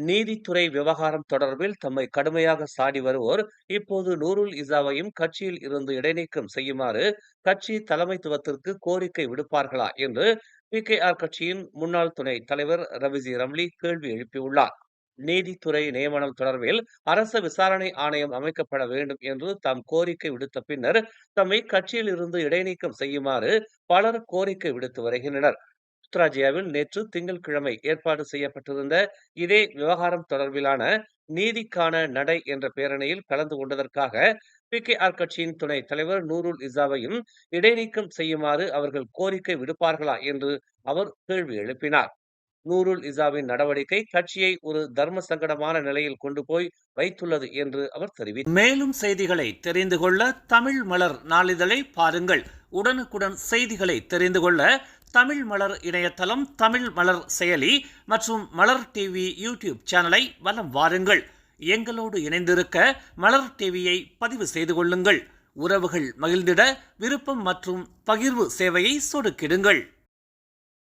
நீதித்துறை விவகாரம் தொடர்பில் தம்மை கடுமையாக சாடி வருவோர் இப்போது நூருல் இசாவையும் கட்சியில் இருந்து இடைநீக்கம் செய்யுமாறு கட்சி தலைமைத்துவத்திற்கு கோரிக்கை விடுப்பார்களா என்று பிகேஆர் கட்சியின் முன்னாள் துணை தலைவர் ரவிஜி ரம்லி கேள்வி எழுப்பியுள்ளார். நீதித்துறை நியமனம் தொடர்பில் அரச விசாரணை ஆணையம் அமைக்கப்பட வேண்டும் என்று தாம் கோரிக்கை விடுத்த பின்னர் தம்மை கட்சியில் இருந்து இடைநீக்கம் செய்யுமாறு பலர் கோரிக்கை விடுத்து வருகின்றனர். உத்தராஜியாவில் நேற்று திங்கட்கிழமை ஏற்பாடு செய்யப்பட்டிருந்த இதே விவகாரம் தொடர்பிலான நீதிக்கான நடை என்ற பேரணியில் கலந்து கொண்டதற்காக பிகேஆர் கட்சியின் துணை தலைவர் நூருல் இசாவையும் இடைநீக்கம் செய்யுமாறு அவர்கள் கோரிக்கை விடுப்பார்களா என்று அவர் கேள்வி எழுப்பினார். நூருல் இசாவின் நடவடிக்கை கட்சியை ஒரு தர்ம சங்கடமான நிலையில் கொண்டு போய் வைத்துள்ளது என்று அவர் தெரிவித்தார். மேலும் செய்திகளை தெரிந்து கொள்ள தமிழ் மலர் நாளிதழை பாருங்கள். உடனுக்குடன் செய்திகளை தெரிந்து கொள்ள தமிழ் மலர் இணையதளம், தமிழ் மலர் செயலி மற்றும் மலர் டிவி யூடியூப் சேனலை வலம் வாருங்கள். எங்களோடு இணைந்திருக்க மலர் டிவியை பதிவு செய்து கொள்ளுங்கள். உறவுகள் மகிழ்ந்திட விருப்பம் மற்றும் பகிர்வு சேவையை சொடுக்கிடுங்கள்.